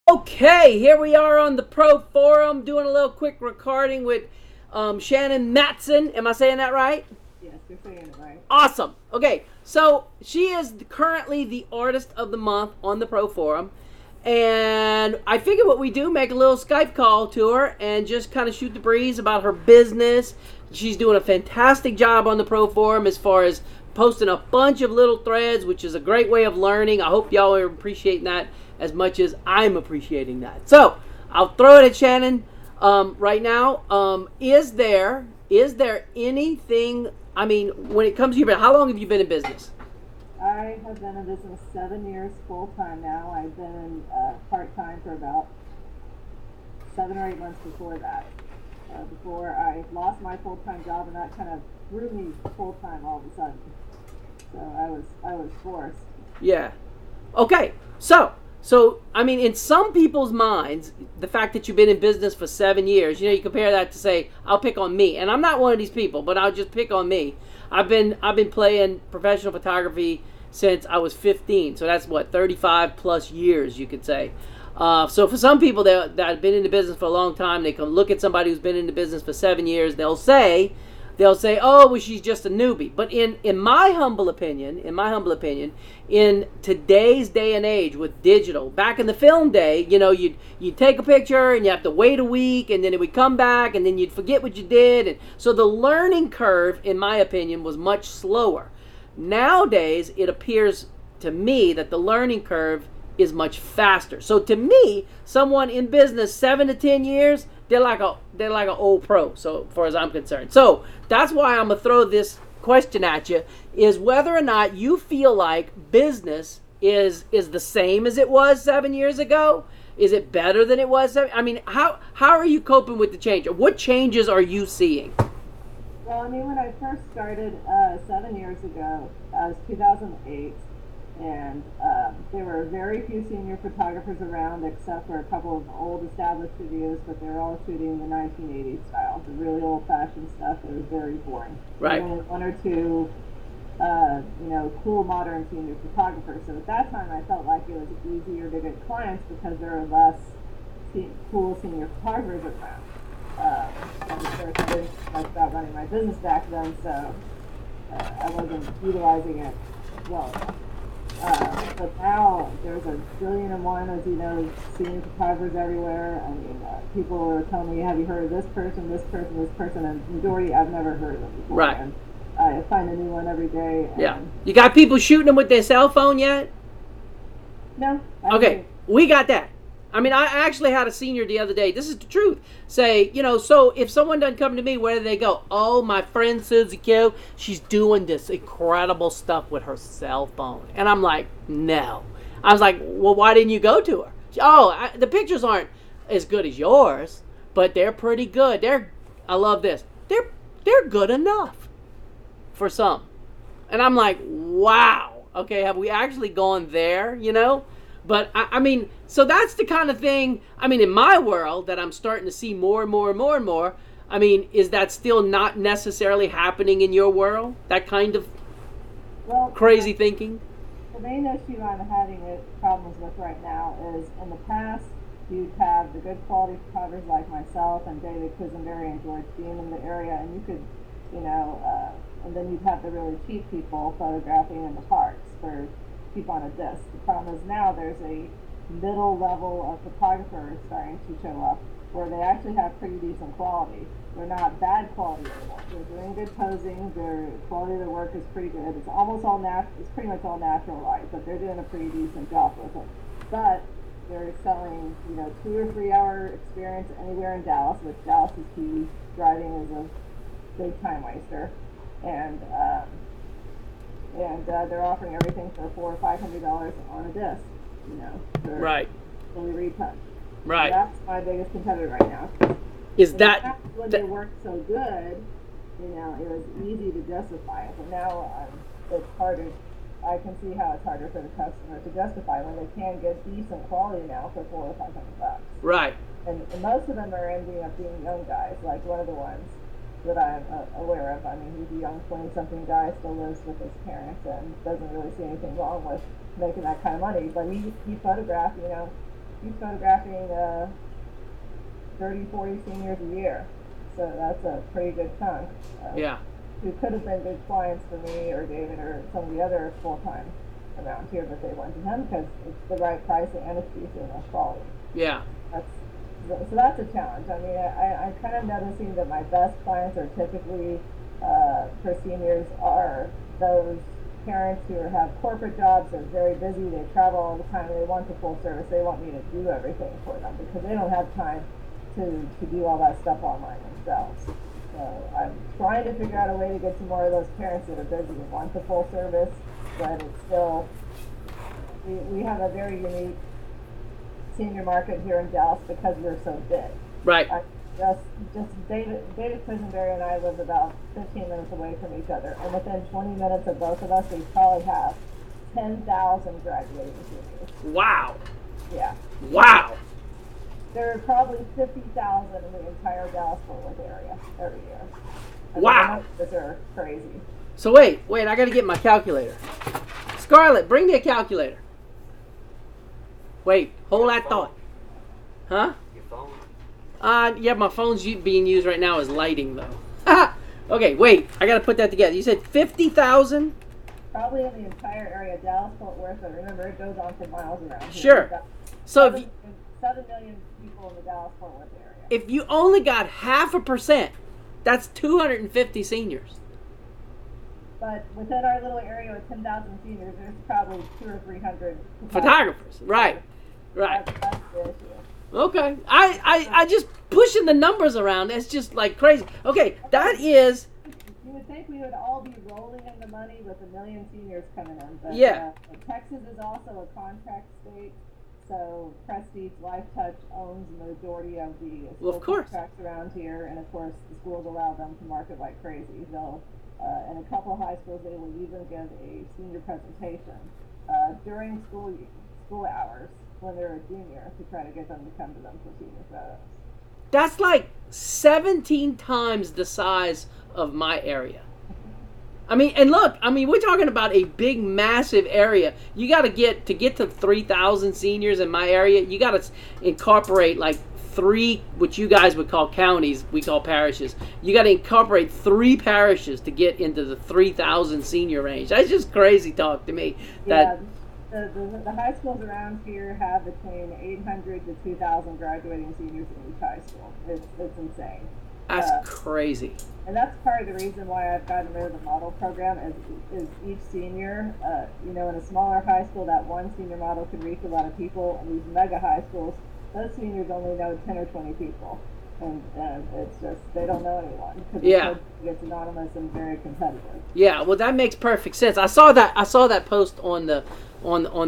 Okay, here we are on the Pro Forum doing a little quick recording with Shannon Matson. Am I saying that right? Yes, you're saying it right. Awesome. Okay, so she is currently the Artist of the Month on the Pro Forum. And I figured what we do, make a little Skype call to her and just kind of shoot the breeze about her business. She's doing a fantastic job on the Pro Forum as far as posting a bunch of little threads, which is a great way of learning. I hope y'all are appreciating that as much as I'm appreciating that. So I'll throw it at Shannon right now. Is there anything? I mean, when it comes to your, how long have you been in business? I have been in business 7 years full time now. I've been in part time for about 7 or 8 months before that. Before I lost my full time job, and that kind of threw me full time all of a sudden. So I was forced. Yeah. Okay. So I mean, in some people's minds, the fact that you've been in business for 7 years, you compare that to say, I'll pick on me, and I'm not one of these people, but I'll just pick on me. I've been playing professional photography since I was 15, so that's what 35 plus years, you could say. So for some people that have been in the business for a long time, they can look at somebody who's been in the business for 7 years. They'll say, oh, well, she's just a newbie. But in my humble opinion, in today's day and age with digital, back in the film day, you'd take a picture and you have to wait a week, and then it would come back, and then you'd forget what you did. And so the learning curve, in my opinion, was much slower. Nowadays, it appears to me that the learning curve is much faster. So to me, someone in business 7 to 10 years, they're like an old pro. So far as I'm concerned, so that's why I'm gonna throw this question at you: is whether or not you feel like business is the same as it was 7 years ago. Is it better than it was? I mean, how are you coping with the change? What changes are you seeing? Well, I mean, when I first started 7 years ago, it was 2008, and there were very few senior photographers around except for a couple of old established studios, but they were all shooting the 1980s style, the really old-fashioned stuff that was very boring. Right. Only one or two, cool modern senior photographers. So at that time, I felt like it was easier to get clients because there were less cool senior photographers around. And of course, I didn't know much about running my business back then, so I wasn't utilizing it well enough. But now there's a billion and one, as you know, senior photographers everywhere. I mean, people are telling me, have you heard of this person, this person, this person? And the majority, I've never heard of them before. Right. And I find a new one every day. And Yeah. You got people shooting them with their cell phone yet? No. Okay, we got that. I mean, I actually had a senior the other day, this is the truth, say, so if someone doesn't come to me, where do they go? Oh, my friend Susie Q, she's doing this incredible stuff with her cell phone. And I'm like, no. I was like, well, why didn't you go to her? The pictures aren't as good as yours, but they're pretty good. I love this. They're good enough for some. And I'm like, wow. Okay, have we actually gone there, But I mean, so that's the kind of thing, I mean, in my world that I'm starting to see more and more and more and more. I mean, is that still not necessarily happening in your world? That kind of crazy thinking? The main issue I'm having problems with right now is in the past, you'd have the good quality photographers like myself and David Quisenberry and George Dean in the area, and you could, and then you'd have the really cheap people photographing in the parks for keep on a disc. The problem is now there's a middle level of photographers starting to show up where they actually have pretty decent quality. They're not bad quality anymore. They're doing good posing. Their quality of their work is pretty good. It's almost all It's pretty much all natural light, but they're doing a pretty decent job with it. But they're selling, 2 or 3 hour experience anywhere in Dallas, which Dallas is huge. Driving is a big time waster, and they're offering everything for $400 or $500 on a disc, Right. fully retouched. Right. So that's my biggest competitor right now. Is that when they worked so good, it was easy to justify it, but now it's harder. I can see how it's harder for the customer to justify when they can get decent quality now for $400 or $500. right? And most of them are ending up being young guys, like one of the ones that I'm aware of. I mean, he's a young 20-something guy, still lives with his parents, and doesn't really see anything wrong with making that kind of money. But he photographed, he's photographing 30, 40 seniors a year. So that's a pretty good chunk. Yeah. Who could have been good clients for me or David or some of the other full-time around here, but they went to him because it's the right price and it's decent enough quality. Yeah. So that's a challenge. I mean, I'm kind of noticing that my best clients are typically for seniors are those parents who have corporate jobs, they're very busy, they travel all the time, they want the full service, they want me to do everything for them because they don't have time to do all that stuff online themselves. So I'm trying to figure out a way to get to more of those parents that are busy and want the full service, but it's still, we have a very unique senior market here in Dallas because we're so big. Right. Just David Quisenberry and I live about 15 minutes away from each other, and within 20 minutes of both of us, we probably have 10,000 graduating seniors. Wow. Yeah. Wow. There are probably 50,000 in the entire Dallas-Fort Worth area every year. Wow. Those are crazy. So wait, I got to get my calculator. Scarlett, bring me a calculator. Wait, hold that thought. Huh? Your phone? Yeah, my phone's being used right now as lighting, though. Okay, wait, I got to put that together. You said 50,000? Probably in the entire area, Dallas-Fort Worth, but remember, it goes on for miles around here. Sure. So 7 million people in the Dallas-Fort Worth area. If you only got 0.5%, that's 250 seniors. But within our little area with 10,000 seniors, there's probably 200 or 300 photographers. Right. That's the issue. Okay. I just pushing the numbers around. It's just like crazy. Okay, that is. You would think we would all be rolling in the money with a million seniors coming in, but yeah. Texas is also a contract state, so Prestige Life Touch owns the majority of the school contracts around here, and of course the schools allow them to market like crazy. They'll in a couple of high schools they will even give a senior presentation during school hours when they're a junior to try to get them to come to them for senior photos. That's like 17 times the size of my area. I mean, and look, I mean, we're talking about a big, massive area. You got to get to 3,000 seniors in my area. You got to incorporate like 3, which you guys would call counties, we call parishes. You got to incorporate 3 parishes to get into the 3,000 senior range. That's just crazy talk to me. The high schools around here have between 800 to 2,000 graduating seniors in each high school. It's insane. That's crazy. And that's part of the reason why I've gotten rid of the model program is each senior, in a smaller high school, that one senior model could reach a lot of people. And these mega high schools, those seniors only know 10 or 20 people. And it's just, they don't know anyone. Because it's anonymous and very competitive. Yeah, well, that makes perfect sense. I saw that post on the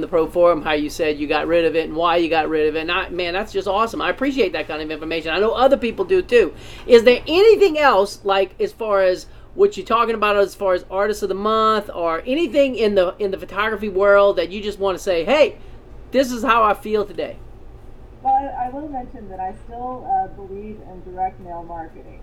Pro Forum, how you said you got rid of it and why you got rid of it. And man, that's just awesome. I appreciate that kind of information. I know other people do too. Is there anything else, like as far as what you're talking about, as far as Artist of the Month or anything in the photography world that you just want to say, hey, this is how I feel today? Well, I will mention that I still believe in direct mail marketing.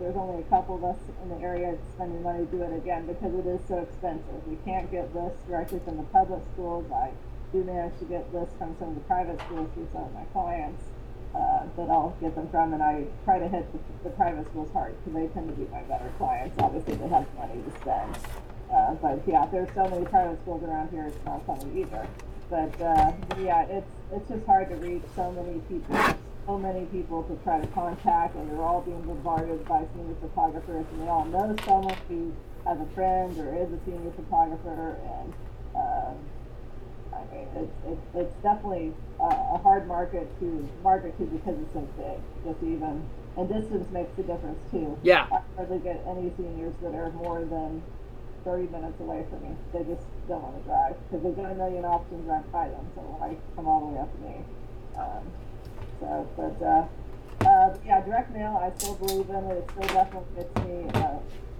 There's only a couple of us in the area spending money to do it again because it is so expensive. We can't get lists directly from the public schools. I do manage to get lists from some of the private schools through some of my clients that I'll get them from, and I try to hit the private schools hard because they tend to be my better clients. Obviously, they have money to spend. But yeah, there's so many private schools around here, it's not funny either. But yeah, it's just hard to reach so many people to try to contact, and they're all being bombarded by senior photographers, and they all know someone who has a friend or is a senior photographer, and I mean it's definitely a hard market to because it's so big. Just even, and distance makes a difference too. Yeah. I hardly get any seniors that are more than 30 minutes away from me. They just don't want to drive because they've got a million options right by them. So why come all the way up to me? Yeah, direct mail, I still believe in it. It still definitely gets me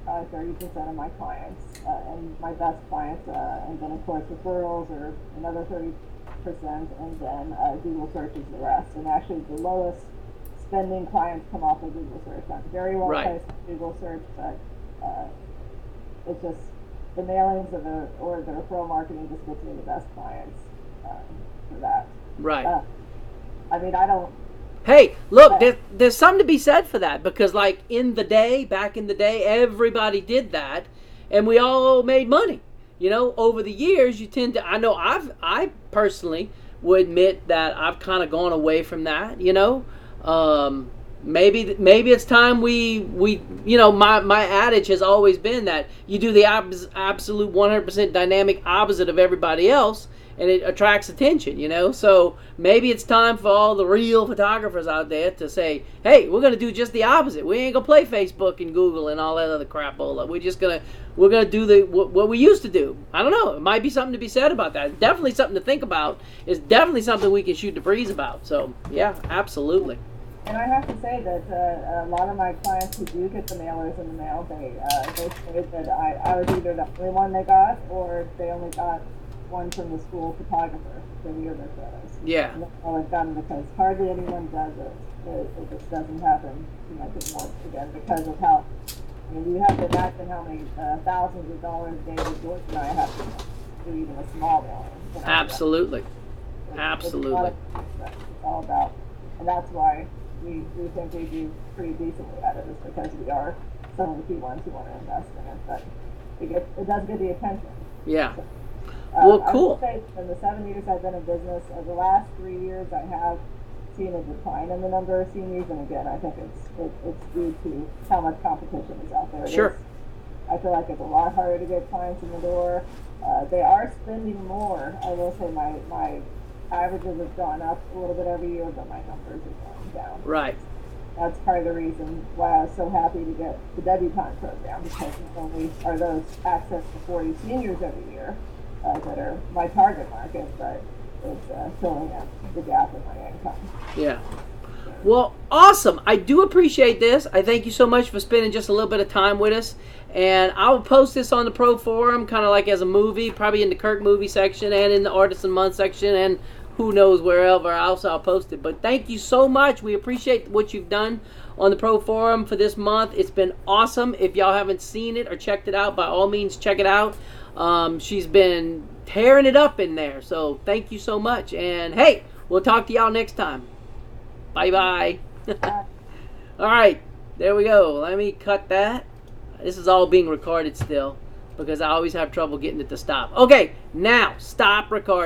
30% of my clients and my best clients, and then of course referrals are another 30%, and then Google search is the rest. And actually, the lowest spending clients come off of Google search. I'm very well placed in Google search, but it's just the mailings or the referral marketing just gets me the best clients for that. Right. I mean, I don't. Hey, look, there's something to be said for that, because like back in the day, everybody did that, and we all made money. Over the years, you tend to. I know I personally would admit that I've kind of gone away from that. Maybe it's time we my adage has always been that you do the absolute 100% dynamic opposite of everybody else, and it attracts attention. So maybe it's time for all the real photographers out there to say, hey, we're going to do just the opposite. We ain't going to play Facebook and Google and all that other crapola. We're going to do what we used to do. I don't know. It might be something to be said about that. Definitely something to think about. It's definitely something we can shoot the breeze about. So, yeah, absolutely. And I have to say that a lot of my clients who do get the mailers in the mail, they say that I was either the only one they got, or they only got one from the school photographer for the year their photos. Yeah. And that's all I've done, because hardly anyone does it. It just doesn't happen too much anymore, again, because of how, you have to imagine how many thousands of dollars David, George, and I have to do even a small mailing. Absolutely. Absolutely. It's all about, and that's why we think we do pretty decently at it, is because we are some of the key ones who want to invest in it. But it does get the attention. Yeah. So, well, cool. I would say in the 7 years I've been in business, over the last 3 years I have seen a decline in the number of seniors, and again, I think it's due to how much competition is out there. Sure. I feel like it's a lot harder to get clients in the door. They are spending more. I will say my averages have gone up a little bit every year, but my numbers are going down. Right. That's part of the reason why I was so happy to get the debutante program, because not only are those access to 40 seniors every year that are my target market, but it's filling up the gap in my income. Yeah. Well, awesome. I do appreciate this. I thank you so much for spending just a little bit of time with us. And I will post this on the Pro Forum, kind of like as a movie, probably in the Kirk movie section and in the Artisan Month section, and who knows wherever else I'll post it. But thank you so much. We appreciate what you've done on the Pro Forum for this month. It's been awesome. If y'all haven't seen it or checked it out, by all means, check it out. She's been tearing it up in there. So thank you so much. And hey, we'll talk to y'all next time. Bye-bye. All right. There we go. Let me cut that. This is all being recorded still, because I always have trouble getting it to stop. Okay. Now, stop recording.